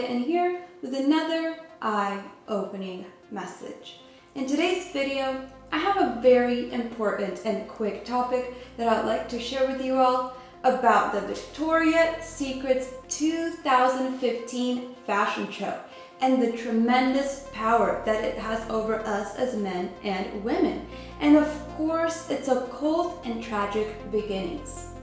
Kitten here with another eye-opening message. In today's video, I have a very important and quick topic that I'd like to share with you all about the Victoria's Secret's 2015 fashion show and the tremendous power that it has over us as men and women. And of course, its occult and tragic beginnings.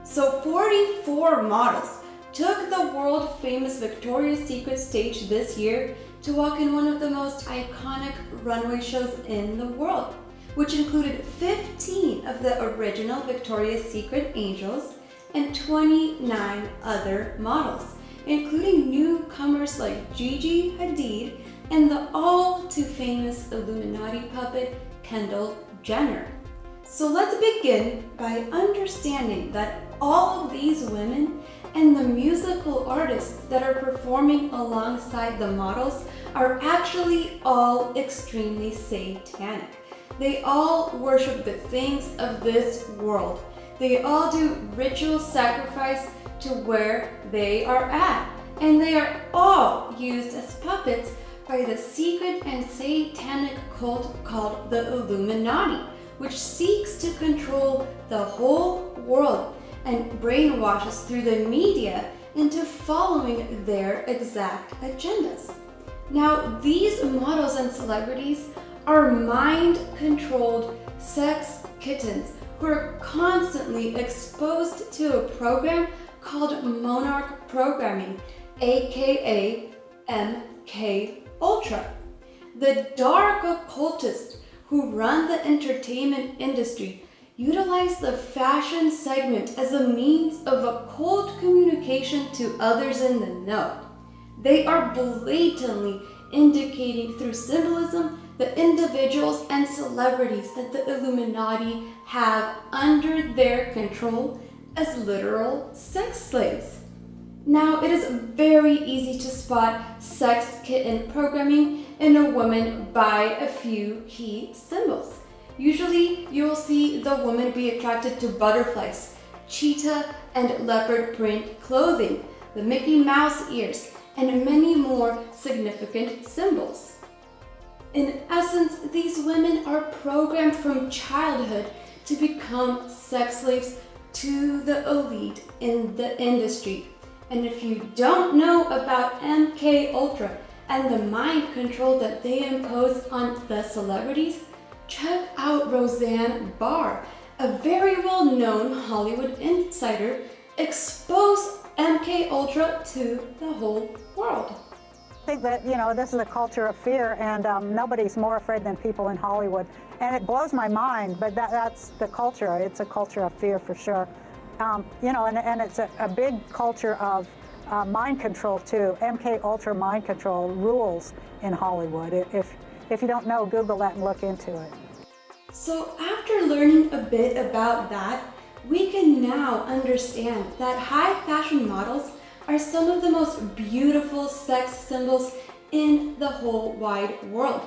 So 44 models took the world-famous Victoria's Secret stage this year to walk in one of the most iconic runway shows in the world, which included 15 of the original Victoria's Secret angels and 29 other models, including newcomers like Gigi Hadid and the all-too-famous Illuminati puppet Kendall Jenner. So let's begin by understanding that all of these women and the musical artists that are performing alongside the models are actually all extremely satanic. They all worship the things of this world. They all do ritual sacrifice to where they are at. And they are all used as puppets by the secret and satanic cult called the Illuminati, which seeks to control the whole world and brainwashes through the media into following their exact agendas. Now, these models and celebrities are mind-controlled sex kittens who are constantly exposed to a program called monarch programming, aka MK Ultra. The dark occultists who run the entertainment industry utilize the fashion segment as a means of occult communication to others in the know. They are blatantly indicating through symbolism the individuals and celebrities that the Illuminati have under their control as literal sex slaves. Now, it is very easy to spot sex kitten programming in a woman by a few key symbols. Usually, you'll see the woman be attracted to butterflies, cheetah and leopard print clothing, the Mickey Mouse ears, and many more significant symbols. In essence, these women are programmed from childhood to become sex slaves to the elite in the industry. And if you don't know about MK Ultra and the mind control that they impose on the celebrities, check out Roseanne Barr, a very well-known Hollywood insider, expose MK Ultra to the whole world. I think that, this is a culture of fear, and nobody's more afraid than people in Hollywood. And it blows my mind, but that's the culture. It's a culture of fear for sure. And it's a big culture of mind control too. MK Ultra mind control rules in Hollywood. If you don't know, Google that and look into it. So after learning a bit about that, we can now understand that high fashion models are some of the most beautiful sex symbols in the whole wide world.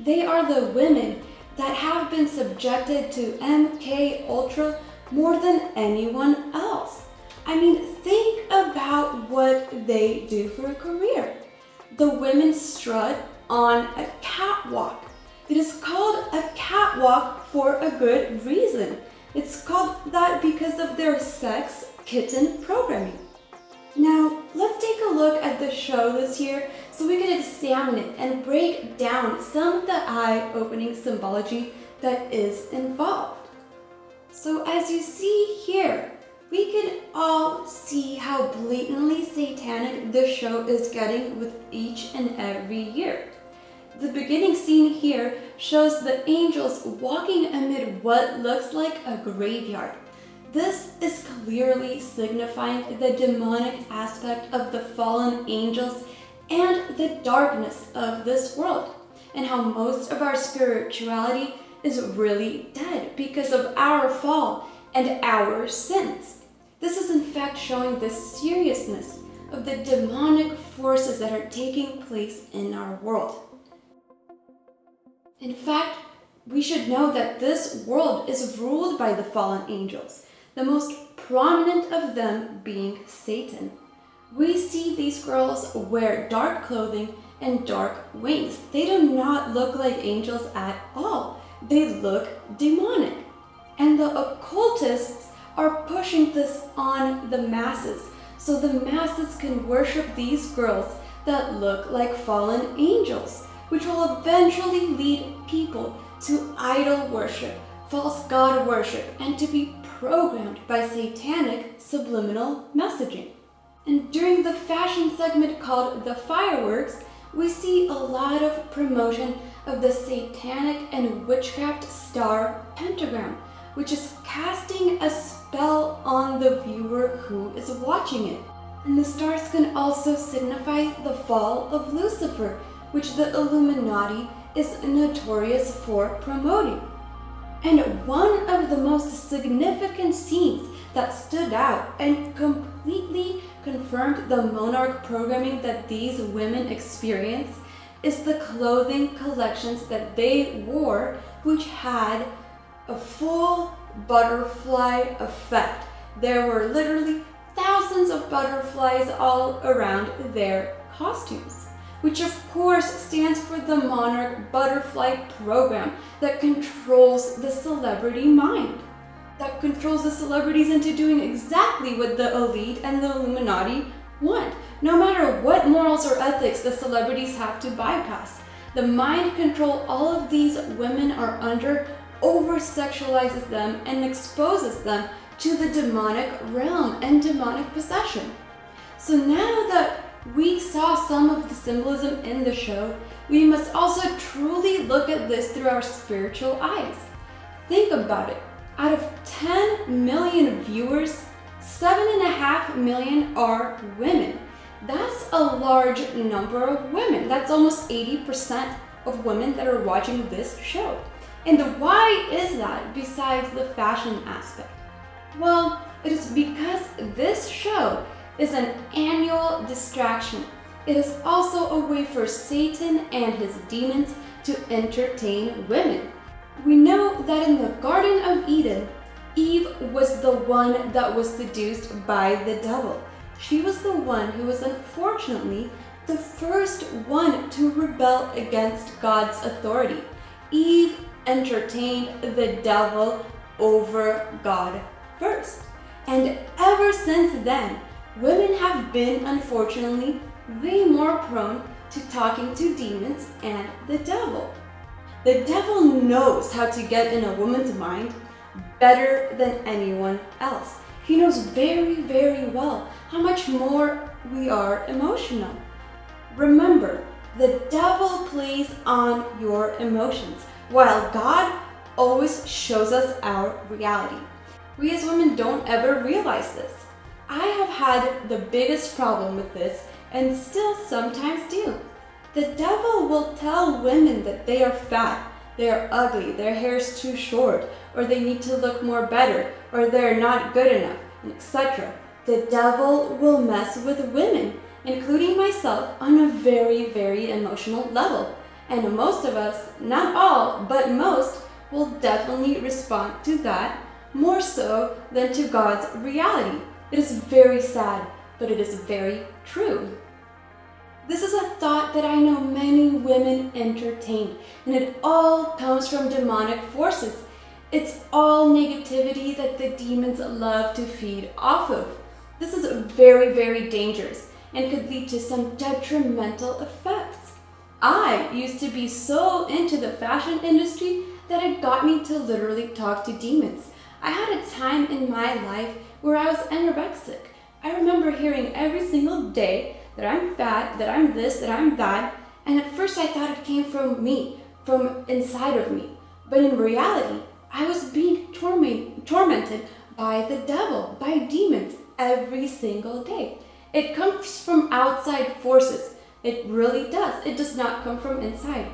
They are the women that have been subjected to MK Ultra more than anyone else. I mean, think about what they do for a career. The women strut on a catwalk. It is called a catwalk for a good reason. It's called that because of their sex kitten programming. Now, let's take a look at the show this year so we can examine it and break down some of the eye-opening symbology that is involved. So as you see here, we can all see how blatantly satanic the show is getting with each and every year. The beginning scene here shows the angels walking amid what looks like a graveyard. This is clearly signifying the demonic aspect of the fallen angels and the darkness of this world, and how most of our spirituality is really dead because of our fall and our sins. This is in fact showing the seriousness of the demonic forces that are taking place in our world. In fact, we should know that this world is ruled by the fallen angels, the most prominent of them being Satan. We see these girls wear dark clothing and dark wings. They do not look like angels at all. They look demonic. And the occultists are pushing this on the masses, so the masses can worship these girls that look like fallen angels, which will eventually lead people to idol worship, false god worship, and to be programmed by satanic subliminal messaging. And during the fashion segment called The Fireworks, we see a lot of promotion of the satanic and witchcraft star pentagram, which is casting a spell on the viewer who is watching it. And the stars can also signify the fall of Lucifer, which the Illuminati is notorious for promoting. And one of the most significant scenes that stood out and completely confirmed the monarch programming that these women experience is the clothing collections that they wore, which had a full butterfly effect. There were literally thousands of butterflies all around their costumes, which of course stands for the monarch butterfly program that controls the celebrity mind, that controls the celebrities into doing exactly what the elite and the Illuminati want. No matter what morals or ethics the celebrities have to bypass, the mind control all of these women are under over-sexualizes them and exposes them to the demonic realm and demonic possession. So now that we saw some of the symbolism in the show, we must also truly look at this through our spiritual eyes. Think about it. Out of 10 million viewers, 7.5 million are women. That's a large number of women. That's almost 80% of women that are watching this show. And why is that besides the fashion aspect? Well, it is because this show is an annual distraction. It is also a way for Satan and his demons to entertain women. We know that in the Garden of Eden, Eve was the one that was seduced by the devil. She was the one who was unfortunately the first one to rebel against God's authority. Eve entertained the devil over God first. And ever since then, women have been, unfortunately, way more prone to talking to demons and the devil. The devil knows how to get in a woman's mind better than anyone else. He knows very, very well how much more we are emotional. Remember, the devil plays on your emotions, while God always shows us our reality. We as women don't ever realize this. I have had the biggest problem with this and still sometimes do. The devil will tell women that they are fat, they are ugly, their hair is too short, or they need to look more better, or they're not good enough, etc. The devil will mess with women, including myself, on a very, very emotional level. And most of us, not all, but most, will definitely respond to that more so than to God's reality. It is very sad, but it is very true. This is a thought that I know many women entertain, and it all comes from demonic forces. It's all negativity that the demons love to feed off of. This is very, very dangerous and could lead to some detrimental effects. I used to be so into the fashion industry that it got me to literally talk to demons. I had a time in my life where I was anorexic. I remember hearing every single day that I'm fat, that I'm this, that I'm that, and at first I thought it came from me, from inside of me. But in reality, I was being tormented by the devil, by demons, every single day. It comes from outside forces. It really does. It does not come from inside.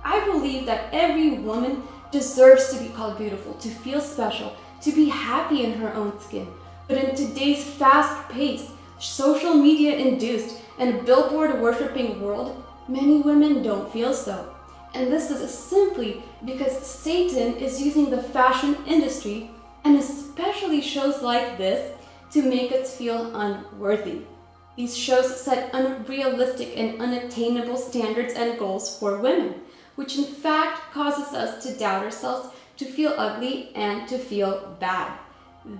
I believe that every woman deserves to be called beautiful, to feel special, to be happy in her own skin. But in today's fast-paced, social media-induced, and billboard-worshipping world, many women don't feel so. And this is simply because Satan is using the fashion industry, and especially shows like this, to make us feel unworthy. These shows set unrealistic and unattainable standards and goals for women, which in fact causes us to doubt ourselves, to feel ugly, and to feel bad.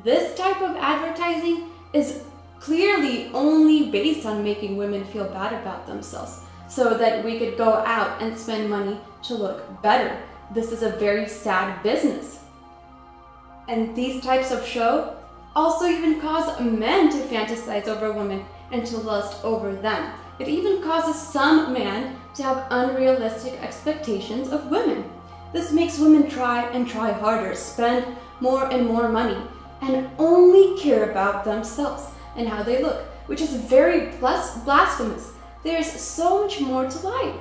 This type of advertising is clearly only based on making women feel bad about themselves, so that we could go out and spend money to look better. This is a very sad business. And these types of show also even cause men to fantasize over women and to lust over them. It even causes some men to have unrealistic expectations of women. This makes women try and try harder, spend more and more money, and only care about themselves and how they look, which is very blasphemous. There's so much more to life.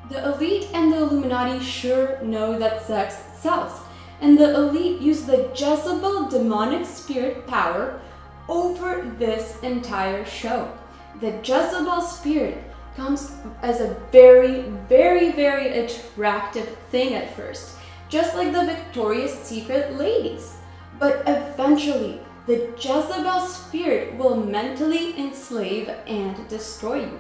The elite and the Illuminati sure know that sex sells, and the elite use the Jezebel demonic spirit power over this entire show. The Jezebel spirit comes as a very, very, very attractive thing at first, just like the Victoria's Secret ladies. But eventually, the Jezebel spirit will mentally enslave and destroy you.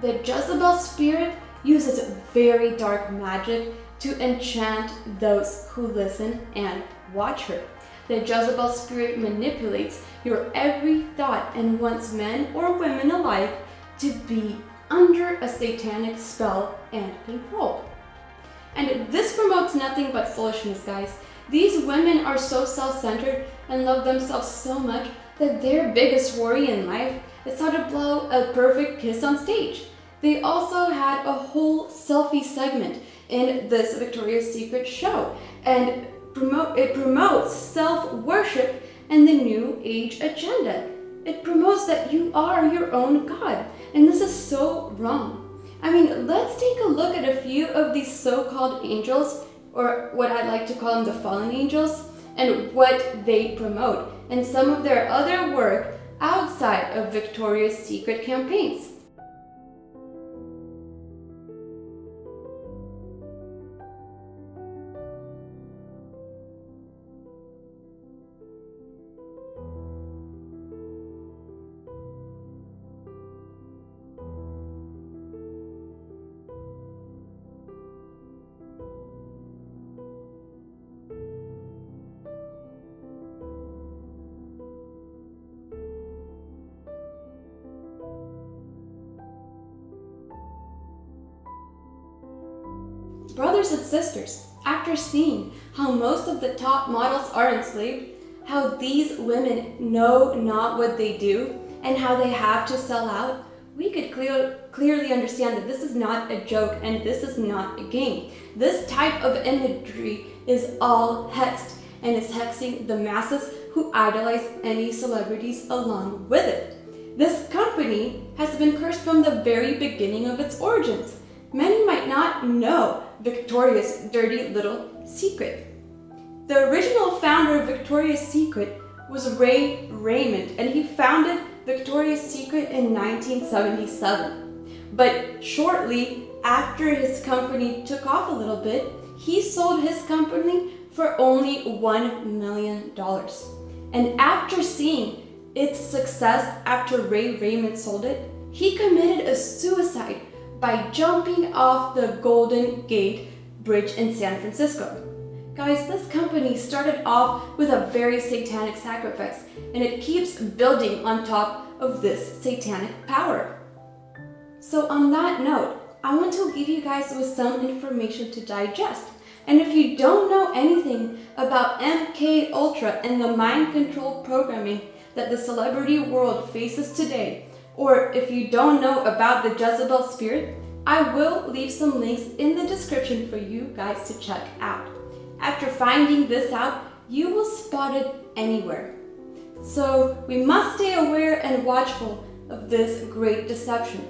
The Jezebel spirit uses very dark magic to enchant those who listen and watch her. The Jezebel spirit manipulates your every thought and wants men or women alike to be under a satanic spell and control. And this promotes nothing but foolishness, guys. These women are so self-centered and love themselves so much that their biggest worry in life is how to blow a perfect kiss on stage. They also had a whole selfie segment in this Victoria's Secret show, and it promotes self-worship and the New Age agenda. It promotes that you are your own God, and this is so wrong. I mean, let's take a look at a few of these so-called angels, or what I like to call them, the fallen angels, and what they promote, and some of their other work outside of Victoria's Secret campaigns. Brothers and sisters, after seeing how most of the top models are enslaved, how these women know not what they do, and how they have to sell out, we could clearly understand that this is not a joke and this is not a game. This type of imagery is all hexed and is hexing the masses who idolize any celebrities along with it. This company has been cursed from the very beginning of its origins. Many might not know Victoria's dirty little secret. The original founder of Victoria's Secret was Ray Raymond, and he founded Victoria's Secret in 1977. But shortly after his company took off a little bit, he sold his company for only $1 million. And after seeing its success after Ray Raymond sold it, he committed a suicide by jumping off the Golden Gate Bridge in San Francisco. Guys, this company started off with a very satanic sacrifice, and it keeps building on top of this satanic power. So on that note, I want to leave you guys with some information to digest. And if you don't know anything about MK Ultra and the mind control programming that the celebrity world faces today, or if you don't know about the Jezebel spirit, I will leave some links in the description for you guys to check out. After finding this out, you will spot it anywhere. So we must stay aware and watchful of this great deception.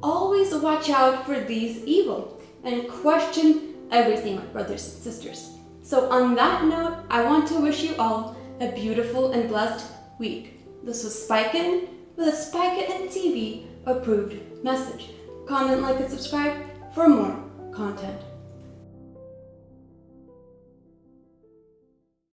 Always watch out for these evil and question everything, my brothers and sisters. So on that note, I want to wish you all a beautiful and blessed week. This was Spiken with a Spiken TV approved message. Comment, like, and subscribe for more content.